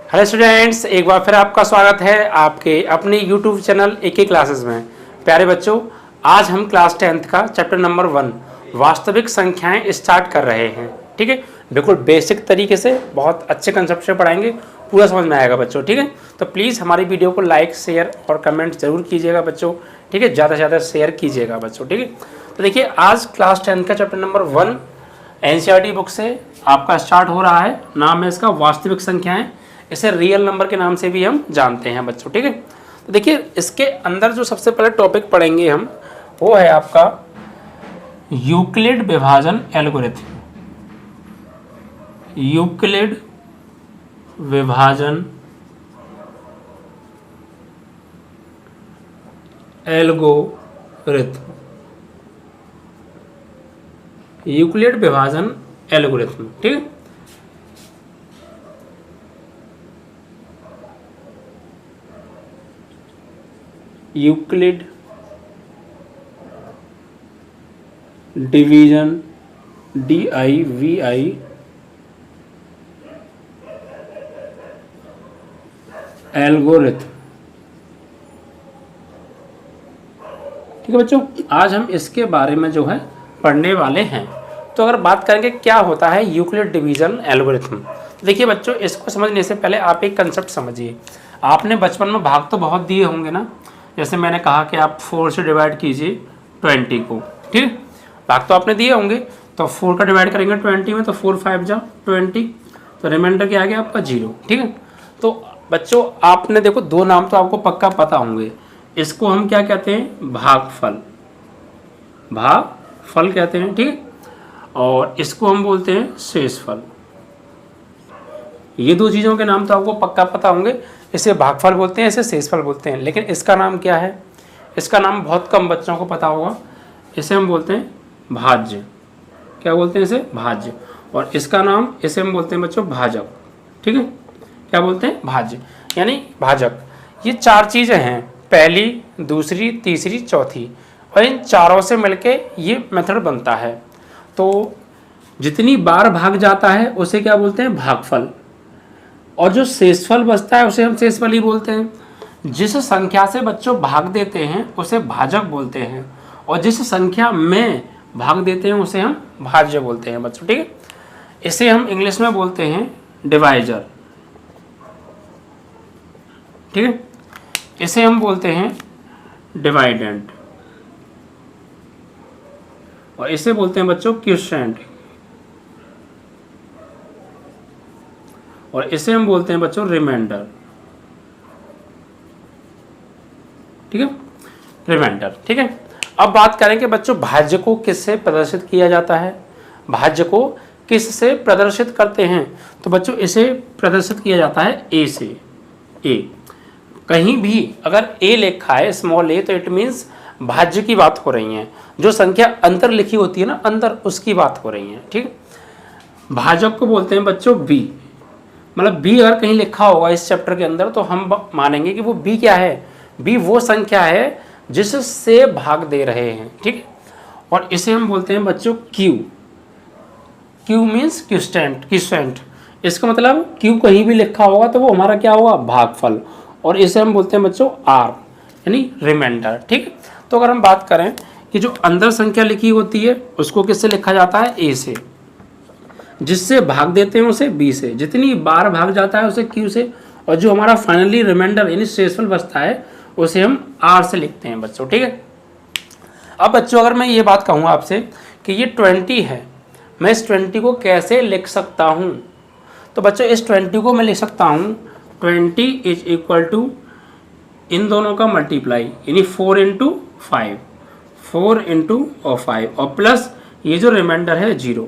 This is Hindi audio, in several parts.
हेलो स्टूडेंट्स, एक बार फिर आपका स्वागत है आपके अपने यूट्यूब चैनल एक क्लासेस में। प्यारे बच्चों, आज हम क्लास 10th का चैप्टर नंबर 1 वास्तविक संख्याएं स्टार्ट कर रहे हैं। ठीक है, बिल्कुल बेसिक तरीके से बहुत अच्छे कंसेप्ट से पढ़ाएंगे, पूरा समझ में आएगा बच्चों। ठीक है, तो प्लीज़ हमारी वीडियो को लाइक शेयर और कमेंट जरूर कीजिएगा बच्चों। ठीक है, ज़्यादा से ज़्यादा शेयर कीजिएगा बच्चों। ठीक है, तो देखिए आज क्लास 10th का चैप्टर नंबर 1 एनसीईआरटी बुक से आपका स्टार्ट हो रहा है। नाम है इसका वास्तविक संख्याएं, इसे रियल नंबर के नाम से भी हम जानते हैं बच्चों। ठीक है, तो देखिए इसके अंदर जो सबसे पहले टॉपिक पढ़ेंगे हम, वो है आपका यूक्लिड विभाजन एल्गोरिथम। यूक्लिड विभाजन एल्गोरिथम। यूक्लिड विभाजन एल्गोरिथम। ठीक है, यूक्लिड डिवीजन DIVI एल्गोरिथम। ठीक है बच्चों, आज हम इसके बारे में जो है पढ़ने वाले हैं। तो अगर बात करेंगे क्या होता है यूक्लिड डिवीजन एल्गोरिथम, तो देखिए बच्चों इसको समझने से पहले आप एक कंसेप्ट समझिए। आपने बचपन में भाग तो बहुत दिए होंगे ना, जैसे मैंने कहा कि आप 4 से डिवाइड कीजिए 20 को। ठीक है, भाग तो आपने दिए होंगे, तो 4 का डिवाइड करेंगे 20 में तो 4 5 जा 20, तो रिमाइंडर क्या आ गया आपका 0। ठीक है, तो बच्चों आपने देखो दो नाम तो आपको पक्का पता होंगे। इसको हम क्या कहते हैं? भागफल। भागफल कहते हैं। ठीक है, और इसको हम बोलते हैं शेषफल। ये दो चीज़ों के नाम तो आपको पक्का पता होंगे। इसे भागफल बोलते हैं, इसे शेषफल बोलते हैं। लेकिन इसका नाम क्या है? इसका नाम बहुत कम बच्चों को पता होगा। इसे हम बोलते हैं भाज्य। क्या बोलते हैं इसे? भाज्य। और इसका नाम, इसे हम बोलते हैं बच्चों भाजक। ठीक है, क्या बोलते हैं? भाज्य यानी भाजक। ये 4 चीज़ें हैं, पहली, दूसरी, तीसरी, चौथी, और इन चारों से मिलके ये मेथड बनता है। तो जितनी बार भाग जाता है उसे क्या बोलते हैं? भागफल। और जो शेषफल बचता है उसे हम शेषफल ही बोलते हैं। जिस संख्या से बच्चों भाग देते हैं उसे भाजक बोलते हैं, और जिस संख्या में भाग देते हैं उसे हम भाज्य बोलते हैं बच्चों। ठीक है, इसे हम इंग्लिश में बोलते हैं डिवाइजर। ठीक है, इसे हम बोलते हैं डिवाइडेंट, और इसे बोलते हैं बच्चों क्वोशिएंट, और इसे हम बोलते हैं बच्चों रिमाइंडर। ठीक है, रिमाइंडर। ठीक है, अब बात करें कि बच्चों भाज्य को किससे प्रदर्शित किया जाता है? भाज्य को किससे प्रदर्शित करते हैं? तो बच्चों इसे प्रदर्शित किया जाता है ए से। ए, कहीं भी अगर ए लिखा है स्मॉल ए, तो इट मीन्स भाज्य की बात हो रही है। जो संख्या अंदर लिखी होती है ना, अंदर, उसकी बात हो रही है। ठीक है, भाजक को बोलते हैं बच्चों बी। मतलब बी अगर कहीं लिखा होगा इस चैप्टर के अंदर तो हम मानेंगे कि वो बी क्या है? बी वो संख्या है जिससे भाग दे रहे हैं। ठीक है, और इसे हम बोलते हैं बच्चों क्यू। Q means quotient. इसका मतलब क्यू कहीं भी लिखा होगा तो वो हमारा क्या होगा? भागफल। और इसे हम बोलते हैं बच्चों आर यानी रिमाइंडर। ठीक है, तो अगर हम बात करें कि जो अंदर संख्या लिखी होती है उसको किससे लिखा जाता है? ए से। जिससे भाग देते हैं उसे बी से। जितनी बार भाग जाता है उसे क्यू से, और जो हमारा फाइनली रिमाइंडर यानी शेषफल बचता है उसे हम आर से लिखते हैं बच्चों। ठीक है, अब बच्चों अगर मैं ये बात कहूँ आपसे कि ये 20 है, मैं इस 20 को कैसे लिख सकता हूँ? तो बच्चों इस 20 को मैं लिख सकता हूँ 20 इज इक्वल टू इन दोनों का मल्टीप्लाई यानी 4 × 5, 4 × 5 और प्लस ये जो रिमाइंडर है 0।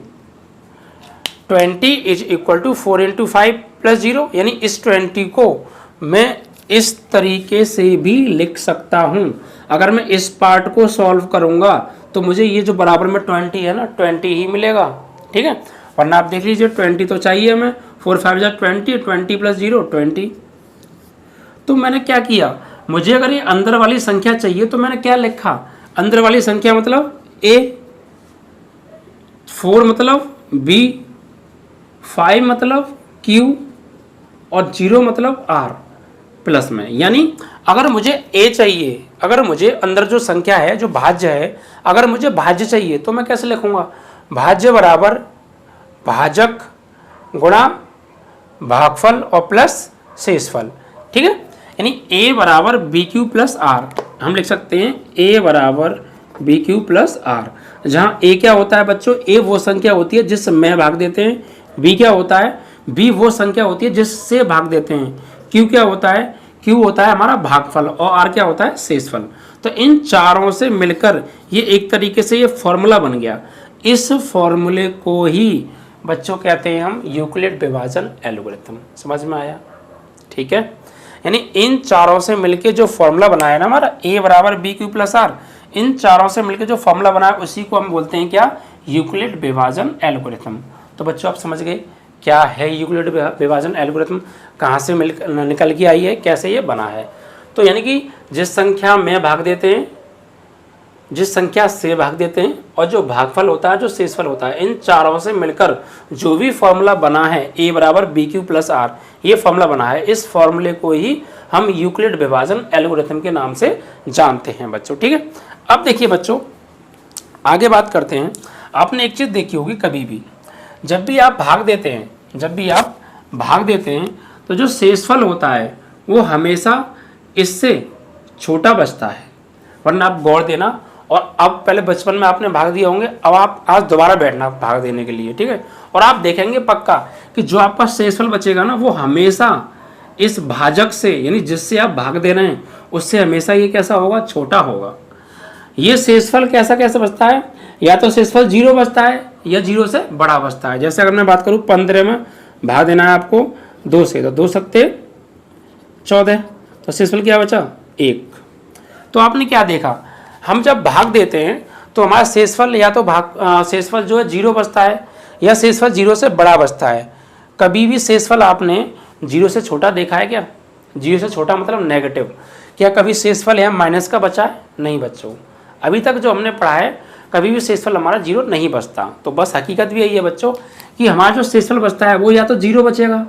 20 इज इक्वल टू 4 × 5 प्लस 0, यानी इस 20 को मैं इस तरीके से भी लिख सकता हूँ। अगर मैं इस पार्ट को सॉल्व करूँगा तो मुझे ये जो बराबर में 20 है ना, 20 ही मिलेगा। ठीक है, वरना आप देख लीजिए 20 तो चाहिए हमें, 4 5 जा 20, 20 प्लस 0 20। तो मैंने क्या किया, मुझे अगर ये अंदर वाली संख्या चाहिए तो मैंने क्या लिखा? अंदर वाली संख्या मतलब A, 4 मतलब B, 5 मतलब Q और 0 मतलब r प्लस में। यानी अगर मुझे a चाहिए, अगर मुझे अंदर जो संख्या है जो भाज्य है, अगर मुझे भाज्य चाहिए तो मैं कैसे लिखूंगा, भाज्य बराबर भाजक गुणा भागफल और प्लस शेषफल। ठीक है, यानी a बराबर बी क्यू प्लस आर, हम लिख सकते हैं a बराबर बी क्यू प्लस आर, जहाँ a क्या होता है बच्चों, a वो संख्या होती है जिससे में भाग देते हैं, b क्या होता है, b वो संख्या होती है जिससे भाग देते हैं, q क्या होता है, q होता है हमारा भागफल और r क्या होता है शेषफल। तो इन चारों से मिलकर ये एक तरीके से ये फॉर्मूला बन गया। इस फॉर्मूले को ही बच्चों कहते हैं हम यूक्लिड विभाजन एल्गोरिथम। समझ में आया? ठीक है, यानी इन चारों से मिलके जो फॉर्मूला बनाया ना हमारा a बराबर बी क्यू प्लस आर, इन चारों से मिलके जो फॉर्मूला बनाया उसी को हम बोलते हैं क्या, यूक्लिड विभाजन एल्गोरिथम। तो बच्चों आप समझ गए क्या है यूक्लिड विभाजन एल्गोरिथम, कहाँ से निकल के आई है, कैसे ये बना है। तो यानी कि जिस संख्या में भाग देते हैं, जिस संख्या से भाग देते हैं और जो भागफल होता है, जो शेषफल होता है, इन चारों से मिलकर जो भी फॉर्मूला बना है a बराबर बी क्यू प्लस आर, ये फॉर्मूला बना है, इस फॉर्मूले को ही हम यूक्लिड विभाजन एल्गोरिथम के नाम से जानते हैं बच्चों। ठीक है, अब देखिए बच्चों आगे बात करते हैं। आपने एक चीज़ देखी होगी, कभी भी जब भी आप भाग देते हैं, जब भी आप भाग देते हैं तो जो शेषफल होता है वो हमेशा इससे छोटा बचता है। वरना आप गौर देना, और अब पहले बचपन में आपने भाग दिए होंगे, अब आप आज दोबारा बैठना भाग देने के लिए। ठीक है, और आप देखेंगे पक्का कि जो आपका शेषफल बचेगा ना वो हमेशा इस भाजक से, यानी जिससे आप भाग दे रहे हैं उससे हमेशा ये कैसा होगा, छोटा होगा। ये शेषफल कैसा कैसे बचता है, या तो शेषफल 0 बचता है या 0 से बड़ा बचता है। जैसे अगर मैं बात करूँ 15 में भाग देना है आपको 2 से, तो 2 सत्ते 14, तो शेषफल क्या बचा 1। तो आपने क्या देखा, हम जब भाग देते हैं तो हमारा शेषफल या तो शेषफल जो है 0 बचता है या शेषफल 0 से बड़ा बचता है। कभी भी शेषफल आपने 0 से छोटा देखा है क्या? 0 से छोटा मतलब नेगेटिव। क्या कभी शेषफल यहाँ माइनस का बचा है? नहीं बच्चों, अभी तक जो हमने पढ़ा है कभी भी शेषफल हमारा 0 नहीं बचता। तो बस हकीकत भी यही है बच्चों कि हमारा जो शेषफल बचता है वो या तो 0 बचेगा,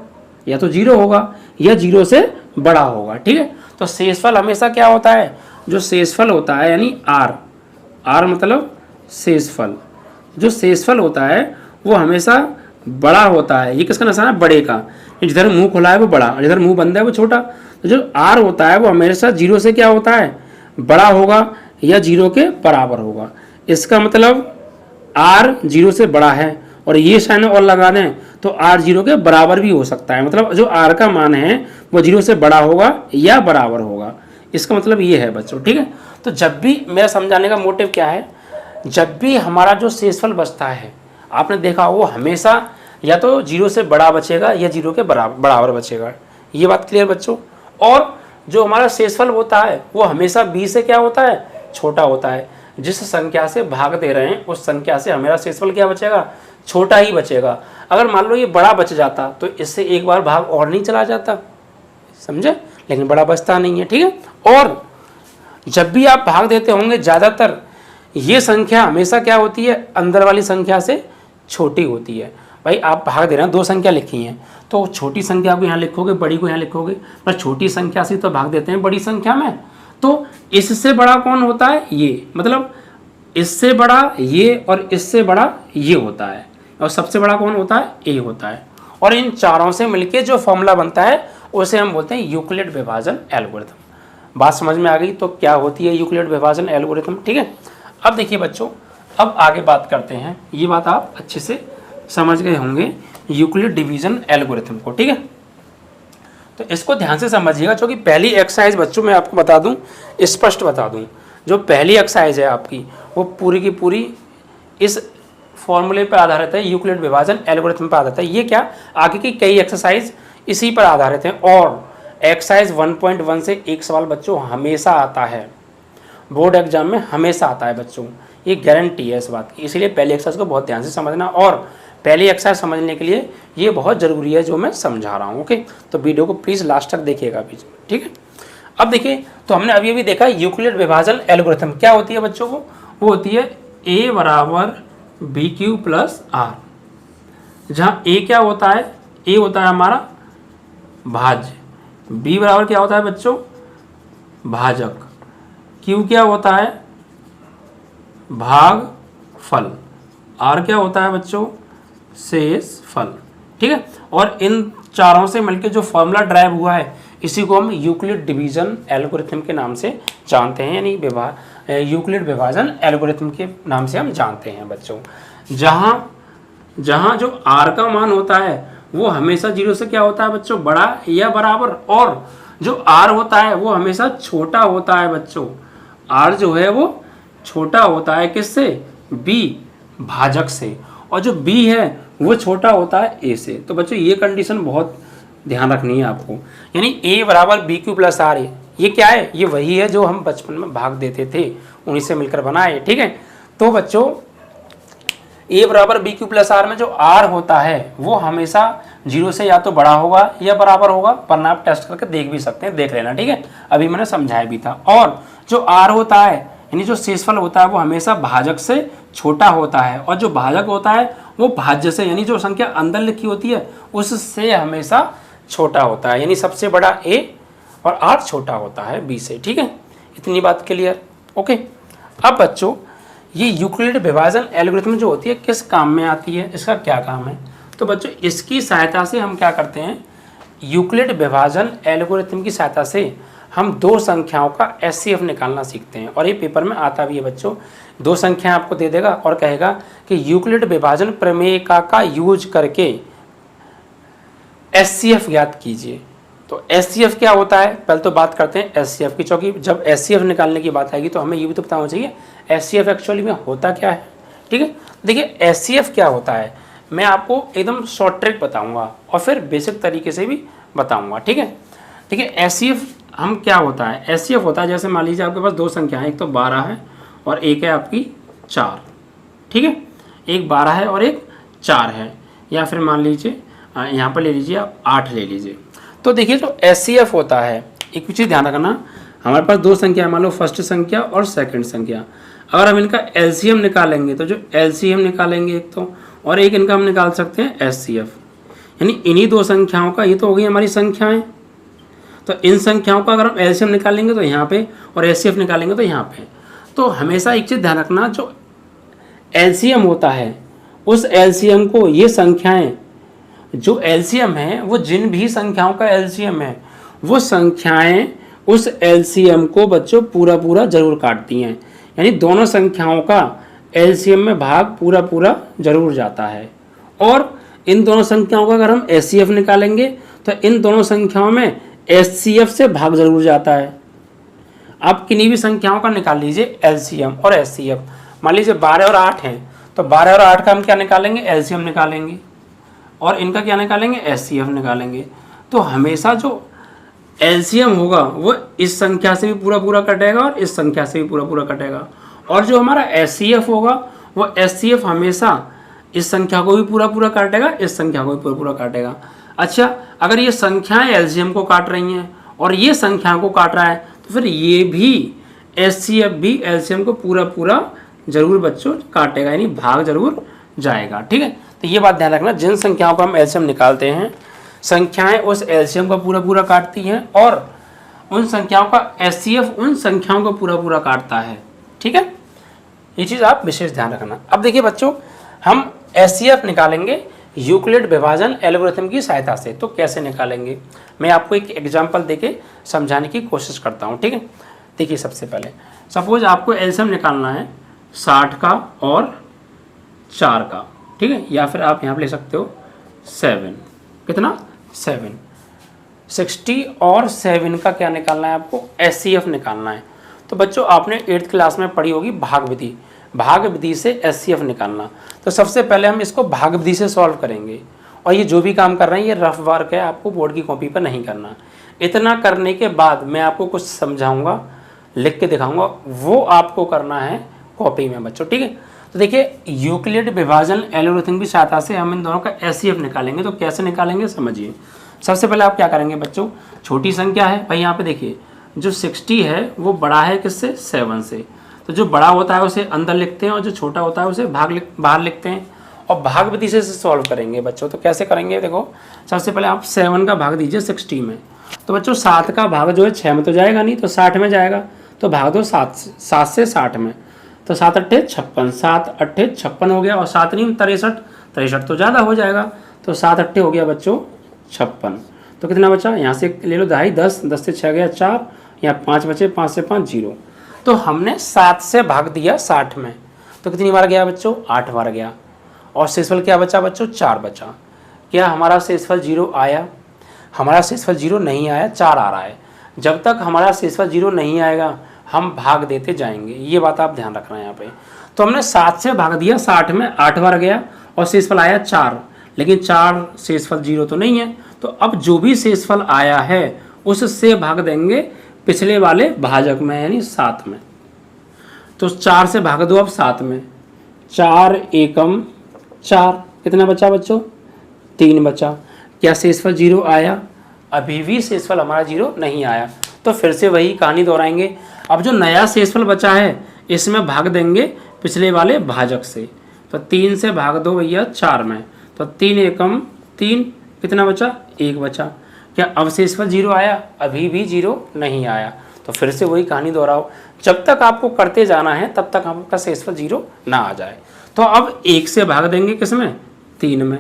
या तो 0 होगा, या 0 से बड़ा होगा। ठीक है, तो शेषफल हमेशा क्या होता है, जो शेषफल होता है यानी r मतलब शेषफल, जो शेषफल होता है वो हमेशा बड़ा होता है। ये किसका निशान है, बड़े का। जिधर मुंह खुला है वो बड़ा और जिधर मुंह बंद है वो छोटा। तो जो r होता है वो हमेशा 0 से क्या होता है, बड़ा होगा या 0 के बराबर होगा। इसका मतलब r 0 से बड़ा है, और ये साइन और लगा दें तो r 0 के बराबर भी हो सकता है। मतलब जो r का मान है वो 0 से बड़ा होगा या बराबर होगा, इसका मतलब ये है बच्चों। ठीक है, तो जब भी मेरा समझाने का मोटिव क्या है, जब भी हमारा जो शेषफल बचता है आपने देखा वो हमेशा या तो 0 से बड़ा बचेगा या 0 के बराबर बचेगा। ये बात क्लियर बच्चों। और जो हमारा शेषफल होता है वो हमेशा b से क्या होता है, छोटा होता है। जिस संख्या से भाग दे रहे हैं उस संख्या से हमारा शेषफल क्या बचेगा, छोटा ही बचेगा। अगर मान लो ये बड़ा बच जाता तो इससे एक बार भाग और नहीं चला जाता, समझे, लेकिन बड़ा बचता नहीं है। ठीक है, और जब भी आप भाग देते होंगे ज़्यादातर ये संख्या हमेशा क्या होती है, अंदर वाली संख्या से छोटी होती है। भाई आप भाग दे रहे हैं, 2 संख्या लिखी हैं तो छोटी संख्या को यहाँ लिखोगे, बड़ी को यहाँ लिखोगे, पर छोटी संख्या से तो भाग देते हैं बड़ी संख्या में। तो इससे बड़ा कौन होता है, ये, मतलब इससे बड़ा ये और इससे बड़ा ये होता है, और सबसे बड़ा कौन होता है, ए होता है। और इन चारों से मिलके जो फॉर्मूला बनता है उसे हम बोलते हैं यूक्लिड विभाजन एल्गोरिथम। बात समझ में आ गई? तो क्या होती है यूक्लिड विभाजन एल्गोरिथम। ठीक है, अब देखिए बच्चों, अब आगे बात करते हैं। ये बात आप अच्छे से समझ गए होंगे यूक्लिड डिवीजन एल्गोरिथम को। ठीक है, तो इसको ध्यान से समझिएगा, क्योंकि पहली एक्सरसाइज बच्चों मैं आपको बता दूं, स्पष्ट बता दूं, जो पहली एक्सरसाइज है आपकी वो पूरी की पूरी इस फॉर्मूले पर आधारित है, यूक्लिड विभाजन एल्गोरिथम पर आधारित है। ये क्या, आगे की कई एक्सरसाइज इसी पर आधारित हैं। और एक्सरसाइज 1.1 से एक सवाल बच्चों हमेशा आता है, बोर्ड एग्जाम में हमेशा आता है बच्चों, ये गारंटी है इस बात की। इसलिए पहली एक्सरसाइज को बहुत ध्यान से समझना, और पहली एक्सरसाइज समझने के लिए ये बहुत ज़रूरी है जो मैं समझा रहा हूँ। ओके, तो वीडियो को प्लीज़ लास्ट तक देखिएगा बीच में। ठीक है, अब देखिए, तो हमने अभी अभी देखा यूक्लिड विभाजन एल्गोरिथम क्या होती है बच्चों को, वो होती है a बराबर बी क्यू प्लस आर, जहाँ a क्या होता है, a होता है हमारा भाज्य, b बराबर क्या होता है बच्चों, भाजक, q क्या होता है, भागफल, r क्या होता है बच्चों, शेषफल। ठीक है, और इन चारों से मिलकर जो फॉर्मूला ड्राइव हुआ है इसी को हम यूक्लिड डिवीजन एल्गोरिथम के नाम से जानते हैं, यानी यूक्लिड विभाजन एल्गोरिथम के नाम से हम जानते हैं बच्चों। जहाँ जो r का मान होता है वो हमेशा 0 से क्या होता है बच्चों, बड़ा या बराबर, और जो r होता है वो हमेशा छोटा होता है बच्चों। r जो है वो छोटा होता है किससे, b, भाजक से, और जो b है वो छोटा होता है a से। तो बच्चों ये कंडीशन बहुत ध्यान रखनी है आपको, यानी a बराबर बी क्यू प्लस आर, ये क्या है, ये वही है जो हम बचपन में भाग देते थे, उन्हीं से मिलकर बना है। ठीक है, तो बच्चों a बराबर बी क्यू प्लस आर में जो r होता है वो हमेशा 0 से या तो बड़ा होगा या बराबर होगा, वरना आप टेस्ट करके देख भी सकते हैं, देख लेना। ठीक है, अभी मैंने समझाया भी था। और जो r होता है यानी जो शेषफल होता है वो हमेशा भाजक से छोटा होता है, और जो भाजक होता है वो भाज्य से, यानी जो संख्या अंदर लिखी होती है उससे हमेशा छोटा होता है, यानी सबसे बड़ा a और r छोटा होता है b से। ठीक है, इतनी बात क्लियर। ओके, अब बच्चों ये यूक्लिड विभाजन एल्गोरिथम जो होती है किस काम में आती है, इसका क्या काम है, तो बच्चों इसकी सहायता से हम क्या करते हैं, यूक्लिड विभाजन एल्गोरिथम की सहायता से हम दो संख्याओं का एचसीएफ निकालना सीखते हैं। और ये पेपर में आता भी है बच्चों, दो संख्याएं आपको दे देगा और कहेगा कि यूक्लिड विभाजन प्रमेय का यूज करके एचसीएफ ज्ञात कीजिए। तो एचसीएफ क्या होता है, पहले तो बात करते हैं एचसीएफ की, क्योंकि जब एचसीएफ निकालने की बात आएगी तो हमें ये भी तो पता होना चाहिए एचसीएफ एक्चुअली में होता क्या है। ठीक है, देखिए एचसीएफ क्या होता है मैं आपको एकदम शॉर्ट ट्रिक बताऊंगा और फिर बेसिक तरीके से भी बताऊंगा। ठीक है, देखिए एचसीएफ हम क्या होता है, एचसीएफ होता है जैसे मान लीजिए आपके पास दो संख्या है, एक तो 12 है और एक है आपकी 4। ठीक है, एक 12 है और एक 4 है, या फिर मान लीजिए यहाँ पर ले लीजिए आप 8 ले लीजिए। तो देखिए जो एचसीएफ होता है, एक चीज़ ध्यान रखना, हमारे पास दो संख्या है, मान लो फर्स्ट संख्या और सेकंड संख्या, अगर हम इनका एलसीएम निकालेंगे तो जो एलसीएम निकालेंगे एक तो, और एक इनका हम निकाल सकते हैं एचसीएफ, यानी इन्हीं दो संख्याओं का, ये तो हो गई हमारी संख्याएं, तो इन संख्याओं का अगर हम एलसीएम निकालेंगे तो यहाँ पे और एचसीएफ निकालेंगे तो यहाँ पे। तो हमेशा एक चीज़ ध्यान रखना, जो एलसीएम होता है उस एलसीएम को, ये संख्याएं जो एलसीएम है वो जिन भी संख्याओं का एलसीएम है वो संख्याएं उस एलसीएम को बच्चों पूरा पूरा जरूर काटती हैं, यानी दोनों संख्याओं का एलसीएम में भाग पूरा पूरा जरूर जाता है। और इन दोनों संख्याओं का अगर हम एचसीएफ निकालेंगे तो इन दोनों संख्याओं में एचसीएफ से भाग जरूर जाता है। आप किन्हीं भी संख्याओं का निकाल लीजिए एलसीएम और एचसीएफ, मान लीजिए 12 और 8 हैं तो 12 और 8 का हम क्या निकालेंगे, एलसीएम निकालेंगे, और इनका क्या निकालेंगे, एचसीएफ निकालेंगे। तो हमेशा जो एलसीएम होगा वो इस संख्या से भी पूरा पूरा कटेगा और इस संख्या से भी पूरा पूरा कटेगा, और जो हमारा एचसीएफ होगा वो एचसीएफ हमेशा इस संख्या को भी पूरा पूरा काटेगा, इस संख्या को भी पूरा पूरा काटेगा। अच्छा, अगर ये संख्याएं एलसीएम को काट रही हैं और ये संख्याओं को काट रहा है तो फिर ये भी एचसीएफ भी एलसीएम को पूरा पूरा जरूर बच्चों काटेगा, यानी भाग जरूर जाएगा। ठीक है, तो ये बात ध्यान रखना, जिन संख्याओं का हम एलसीएम निकालते हैं संख्याएं उस एलसीएम का पूरा पूरा काटती हैं, और उन संख्याओं का एचसीएफ उन संख्याओं को पूरा पूरा काटता है। ठीक है, ये चीज़ आप विशेष ध्यान रखना। अब देखिए बच्चों, हम एचसीएफ निकालेंगे यूक्लिड विभाजन एल्गोरिथम की सहायता से। तो कैसे निकालेंगे, मैं आपको एक एग्जांपल देके समझाने की कोशिश करता हूँ। ठीक है, देखिए सबसे पहले सपोज आपको एलसीएम निकालना है 60 का और 4 का। ठीक है, या फिर आप यहाँ पे ले सकते हो 7, कितना 7, 60 और 7 का क्या निकालना है आपको, एचसीएफ निकालना है। तो बच्चों आपने 8th क्लास में पढ़ी होगी भाग विधि, भाग विधि से एचसीएफ निकालना। तो सबसे पहले हम इसको भाग विधि से सॉल्व करेंगे, और ये जो भी काम कर रहे हैं ये रफ वर्क है, आपको बोर्ड की कॉपी पर नहीं करना। इतना करने के बाद मैं आपको कुछ समझाऊंगा, लिख के दिखाऊंगा, वो आपको करना है कॉपी में बच्चों। ठीक है, तो देखिए यूक्लिड विभाजन एल्गोरिथम की सहायता से हम इन दोनों का एचसीएफ निकालेंगे। तो कैसे निकालेंगे समझिए। सबसे पहले आप क्या करेंगे बच्चों, छोटी संख्या है भाई, यहाँ पे देखिए जो 60 है वो बड़ा है किससे, 7 से, तो जो बड़ा होता है उसे अंदर लिखते हैं और जो छोटा होता है उसे बाहर लिखते हैं। और भाग विधि से सॉल्व करेंगे बच्चों। तो कैसे करेंगे, देखो सबसे पहले आप 7 का भाग दीजिए 60 में। तो बच्चों 7 का भाग जो है 6 में तो जाएगा नहीं, तो 60 में जाएगा। तो भाग दो 7 से 60 में। तो 7 अट्ठे 56, 7 अट्ठे 56 हो गया, और 7 नहीं 63, 63 तो ज़्यादा हो जाएगा। तो 7 अट्ठे हो गया बच्चों 56। तो कितना बचा, यहाँ से ले लो 2.5, 10, 10 से 6 गया 4, यहाँ 5 बचे, 5 से 5 0। तो हमने 7 से भाग दिया 60 में, तो कितनी बार गया बच्चों, 8 बार गया। और शेषफल क्या बचा बच्चों, 4 बचा। क्या हमारा शेषफल 0 आया, हमारा शेषफल 0 नहीं आया, 4 आ रहा है। जब तक हमारा शेषफल 0 नहीं आएगा हम भाग देते जाएंगे, ये बात आप ध्यान रखना है यहाँ पे। तो हमने 7 से भाग दिया 60 में, 8 बार गया और शेषफल आया 4, लेकिन 4 शेषफल 0 तो नहीं है। तो अब जो भी शेषफल आया है उससे भाग देंगे पिछले वाले भाजक में, यानी 7 में। तो 4 से भाग दो अब 7 में, 4 एकम 4, कितना बचा बच्चों, 3 बचा। क्या शेषफल 0 आया, अभी भी शेषफल हमारा 0 नहीं आया। तो फिर से वही कहानी दोहराएंगे। अब जो नया शेषफल बचा है इसमें भाग देंगे पिछले वाले भाजक से। तो 3 से भाग दो भैया 4 में, तो 3 एकम 3, कितना बचा, 1 बचा। क्या अब शेषफल 0 आया, अभी भी 0 नहीं आया। तो फिर से वही कहानी दोहराओ, जब तक आपको करते जाना है तब तक आपका शेषफल 0 ना आ जाए। तो अब 1 से भाग देंगे किसमें, 3 में।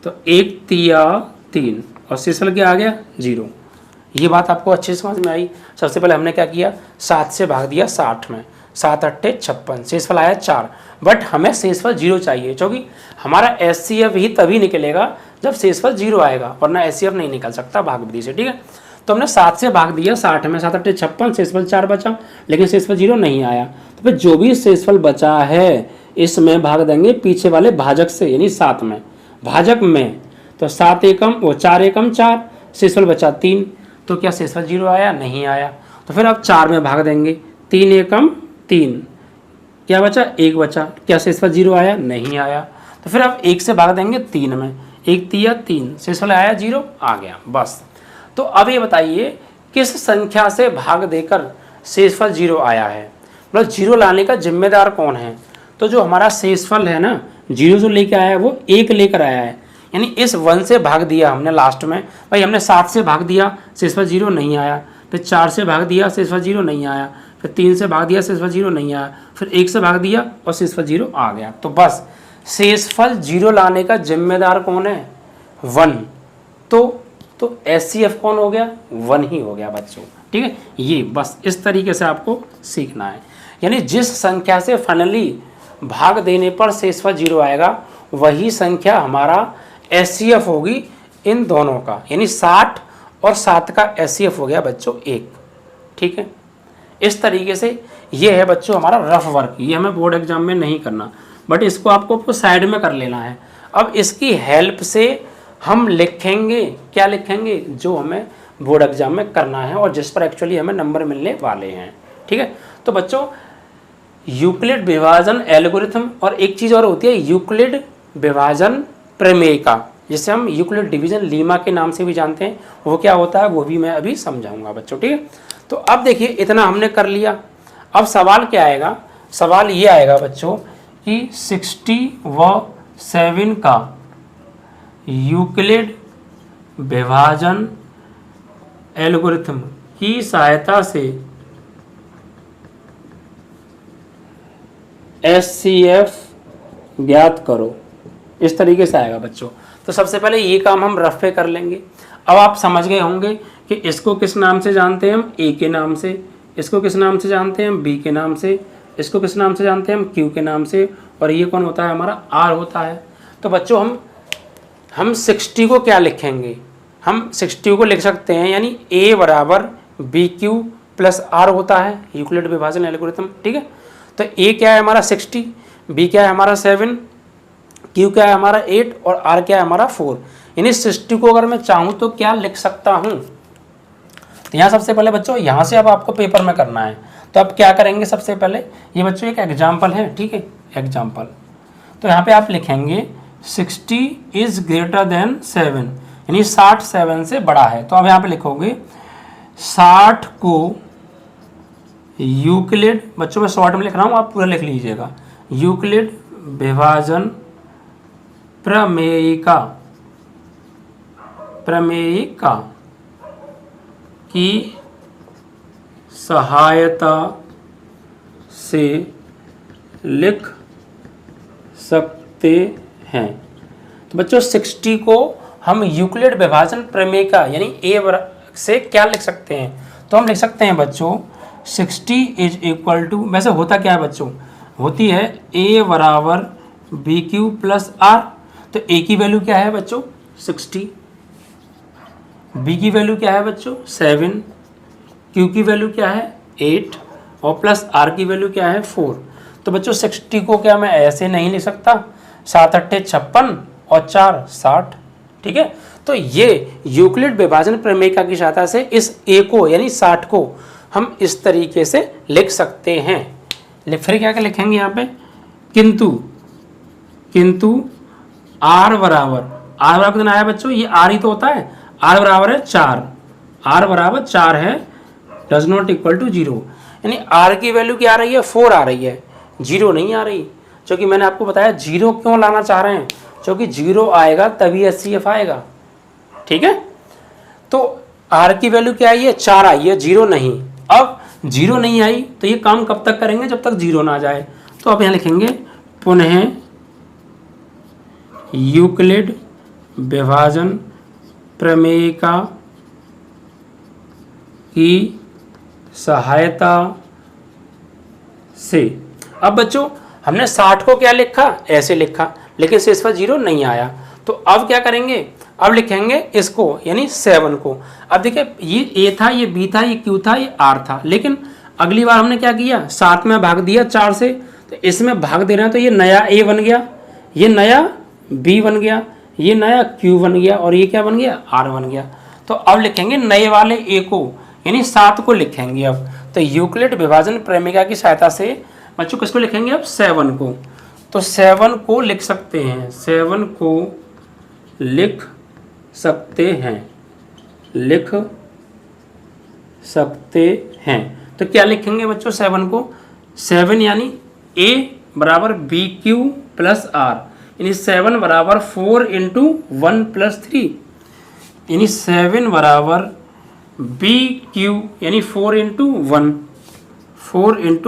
तो 1 तिया 3, और शेषफल क्या आ गया, 0। ये बात आपको अच्छे से समझ में आई। सबसे पहले हमने क्या किया, 7 से भाग दिया 60 में, 7 अट्ठे 56, शेषफल आया 4, बट हमें शेषफल 0 चाहिए, क्योंकि हमारा SCF ही तभी निकलेगा जब शेषफल 0 आएगा, वरना SCF नहीं निकल सकता भाग विधि से, ठीक है। तो हमने 7 से भाग दिया 60 में, 7 अट्ठे 56, शेषफल 4 बचा, लेकिन शेषफल 0 नहीं आया। तो फिर जो भी शेषफल बचा है इसमें भाग देंगे पीछे वाले भाजक से, यानी 7 में, भाजक में। तो 7 एकम वो 4 एकम 4, शेषफल बचा 3। तो क्या शेषफल 0 आया, नहीं आया। तो फिर अब 4 में भाग देंगे, 3 एकम 3, क्या बचा, 1 बचा। क्या शेषफल 0 आया, नहीं आया। तो फिर अब 1 से भाग देंगे 3 में, 1 तिया 3, शेषफल आया 0, आ गया बस। तो अब ये बताइए किस संख्या से भाग देकर शेषफल 0 आया है, मतलब 0 लाने का जिम्मेदार कौन है। तो जो हमारा शेषफल है ना, 0 जो लेके आया है वो 1 लेकर आया है, यानी इस 1 से भाग दिया हमने लास्ट में। भाई हमने 7 से भाग दिया, शेषफल 0 नहीं आया। फिर 4 से भाग दिया, शेषफल 0 नहीं आया। फिर 3 से भाग दिया, शेषफल 0 नहीं आया। फिर 1 से भाग दिया और शेषफल 0 आ गया। तो बस शेषफल 0 लाने का जिम्मेदार कौन है, 1। तो SCF कौन हो गया, 1 ही हो गया बच्चों, ठीक है। ये बस इस तरीके से आपको सीखना है, यानी जिस संख्या से फाइनली भाग देने पर शेषफल 0 आएगा वही संख्या हमारा SCF होगी इन दोनों का, यानी 60 और 7 का SCF हो गया बच्चों 1, ठीक है। इस तरीके से ये है बच्चों हमारा रफ वर्क। ये हमें बोर्ड एग्जाम में नहीं करना, बट इसको आपको साइड में कर लेना है। अब इसकी हेल्प से हम लिखेंगे, क्या लिखेंगे, जो हमें बोर्ड एग्जाम में करना है और जिस पर एक्चुअली हमें नंबर मिलने वाले हैं, ठीक है। तो बच्चों यूक्लिड विभाजन एल्गोरिथम, और एक चीज़ और होती है यूक्लिड विभाजन प्रमेय का, जिसे हम यूक्लिड डिवीजन लीमा के नाम से भी जानते हैं, वो क्या होता है वो भी मैं अभी समझाऊंगा बच्चों, ठीक है। तो अब देखिए इतना हमने कर लिया। अब सवाल क्या आएगा, सवाल ये आएगा बच्चों कि 67 का यूक्लिड विभाजन एल्गोरिथम की सहायता से SCF ज्ञात करो, इस तरीके से आएगा बच्चों। तो सबसे पहले ये काम हम रफ पे कर लेंगे। अब आप समझ गए होंगे कि इसको किस नाम से जानते हैं हम, A के नाम से, इसको किस नाम से जानते हैं हम, B के नाम से, इसको किस नाम से जानते हैं हम, Q के नाम से, और ये कौन होता है हमारा, R होता है। तो बच्चों हम 60 को क्या लिखेंगे, हम 60 को लिख सकते हैं, यानी A बराबर BQ प्लस R होता है यूक्लिड विभाजन एल्गोरिथम, ठीक है। तो A क्या है हमारा 60, B क्या है हमारा 7, Q क्या है हमारा 8 और R क्या है हमारा 4। यानी 60 को अगर मैं चाहूँ तो क्या लिख सकता हूँ। तो यहाँ सबसे पहले बच्चों यहाँ से अब आपको पेपर में करना है। तो अब क्या करेंगे, सबसे पहले ये बच्चों एक एग्जाम्पल है, ठीक है, एग्जाम्पल। तो यहाँ पे आप लिखेंगे 60 इज ग्रेटर देन 7, यानी 60 7 से बड़ा है। तो अब यहाँ पे लिखोगे 60 को यूक्लिड, बच्चों मैं शॉर्ट में लिख रहा हूँ, आप पूरा लिख लीजिएगा, यूक्लिड विभाजन प्रमेयिका की सहायता से लिख सकते हैं। तो बच्चों 60 को हम यूक्लिड विभाजन प्रमेय का यानी ए से क्या लिख सकते हैं? तो हम लिख सकते हैं बच्चों 60 इज इक्वल टू, वैसे होता क्या है बच्चों, होती है a बराबर बी क्यू प्लस आर। तो a की वैल्यू क्या है बच्चों 60, b की वैल्यू क्या है बच्चों 7, q की वैल्यू क्या है 8 और प्लस r की वैल्यू क्या है 4। तो बच्चों 60 को क्या मैं ऐसे नहीं लिख सकता, 7 अट्ठे 56 और 4 60, ठीक है। तो ये यूक्लिड विभाजन प्रमेयिका की सहायता से इस a को यानी 60 को हम इस तरीके से लिख सकते हैं। फिर क्या क्या लिखेंगे यहाँ पे, किंतु r बराबर कितना आया बच्चों, ये r ही तो होता है, r बराबर है 4, r बराबर 4 है, डज नॉट इक्वल टू 0, यानी r की वैल्यू क्या आ रही है 4 आ रही है, 0 नहीं आ रही। क्योंकि मैंने आपको बताया 0 क्यों लाना चाह रहे हैं, क्योंकि 0 आएगा तभी HCF आएगा, ठीक है। तो r की वैल्यू क्या आई है 4 आई है, 0 नहीं। अब 0 नहीं आई तो ये काम कब तक करेंगे, जब तक 0 ना जाए। तो अब यहाँ लिखेंगे पुनः यूक्लिड विभाजन प्रमेयिका की सहायता से। अब बच्चों हमने 60 को क्या लिखा, ऐसे लिखा, लेकिन शेष पर 0 नहीं आया। तो अब क्या करेंगे, अब लिखेंगे इसको यानी 7 को। अब देखिए ये a था, ये b था, ये q था, ये r था, लेकिन अगली बार हमने क्या किया 7 में भाग दिया 4 से, तो इसमें भाग दे रहे हैं तो ये नया a बन गया, ये नया b बन गया, ये नया q बन गया और ये क्या बन गया r बन गया। तो अब लिखेंगे नए वाले a को यानी 7 को लिखेंगे अब। तो यूक्लिड विभाजन प्रमेयिका की सहायता से बच्चों किसको लिखेंगे अब 7 को। तो 7 को लिख सकते हैं, 7 को लिख सकते हैं। तो क्या लिखेंगे बच्चों 7 को, 7 यानी a बराबर बी क्यू प्लस आर, यानी 7 बराबर 4 इंटू 1 प्लस 3, यानी 7 बराबर बी क्यू यानी 4 इंटू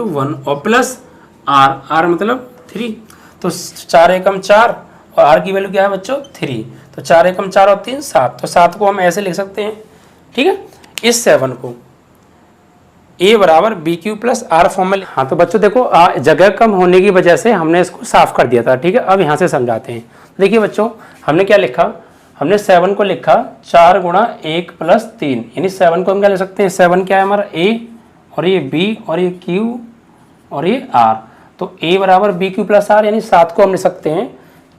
1 और प्लस आर मतलब 3। तो 4 एकम 4 और आर की वैल्यू क्या है बच्चों 3, तो 4 एकम 4 और 3 7। तो 7 को हम ऐसे लिख सकते हैं, ठीक है। इस 7 को a बराबर B Q plus R form में। हाँ तो बच्चों देखो जगह कम होने की वजह से हमने इसको साफ कर दिया था, ठीक है। अब यहाँ से समझाते हैं। देखिए बच्चों हमने क्या लिखा, हमने 7 को लिखा 4 गुणा 1 प्लस 3, यानी 7 को हम क्या लिख सकते हैं, 7 क्या है हमारा a और ये b और ये q और ये r। तो a बराबर बी क्यू प्लस आर, यानी 7 को हम लिख सकते हैं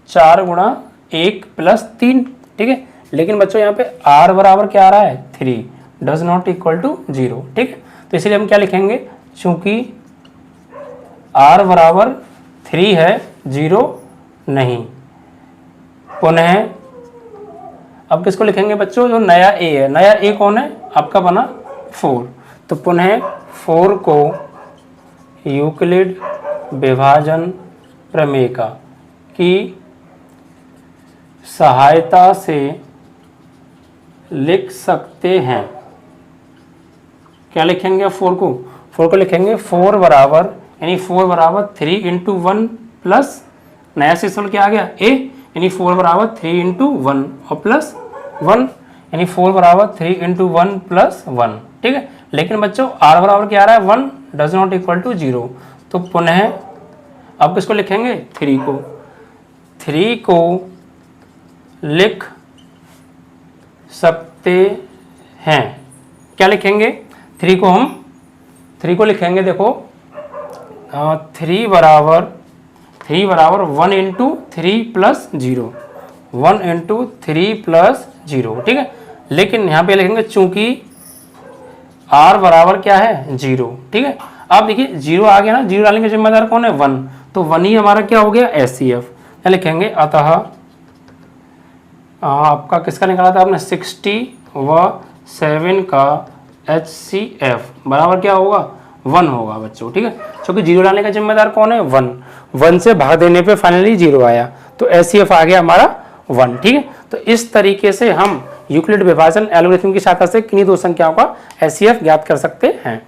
4 गुणा 1 प्लस 3, ठीक है। लेकिन बच्चों यहाँ पे r बराबर क्या आ रहा है 3, डज नॉट इक्वल टू 0, ठीक है। तो इसलिए हम क्या लिखेंगे, चूंकि r बराबर 3 है 0 नहीं। पुनः अब किसको लिखेंगे बच्चों, जो नया a है, नया a कौन है आपका बना 4। तो पुनः 4 को यूक्लिड विभाजन प्रमेयिका की सहायता से लिख सकते हैं। क्या लिखेंगे 4 को लिखेंगे 4 बराबर यानी 4 बराबर 3 इंटू 1 प्लस नया शेषफल क्या आ गया a, यानी 4 बराबर 3 इंटू 1 और प्लस 1, यानी 4 बराबर 3 इंटू 1 प्लस 1, ठीक है। लेकिन बच्चों r बराबर क्या आ रहा है 1, डज नॉट इक्वल टू 0। तो पुनः अब किसको लिखेंगे 3 को लिख सकते हैं। क्या लिखेंगे 3 को लिखेंगे, देखो 3 बराबर 1 इंटू 3 प्लस 0, 1 इंटू 3 प्लस 0, ठीक है। लेकिन यहाँ पे लिखेंगे चूंकि r बराबर क्या है 0, ठीक है। अब देखिए 0 आ गया ना, 0 डालने का जिम्मेदार कौन है 1, तो 1 ही हमारा क्या हो गया HCF। क्या लिखेंगे, अतः आपका किसका निकाला था आपने 60 व 7 का HCF बराबर क्या होगा 1 होगा बच्चों, ठीक है, क्योंकि 0 लाने का जिम्मेदार कौन है, 1, 1 से भाग देने पे फाइनली 0 आया, तो HCF आ गया हमारा 1, ठीक है। तो इस तरीके से हम यूक्लिड विभाजन एल्गोरिथम की सहायता से किन्हीं दो संख्याओं का HCF ज्ञात कर सकते हैं।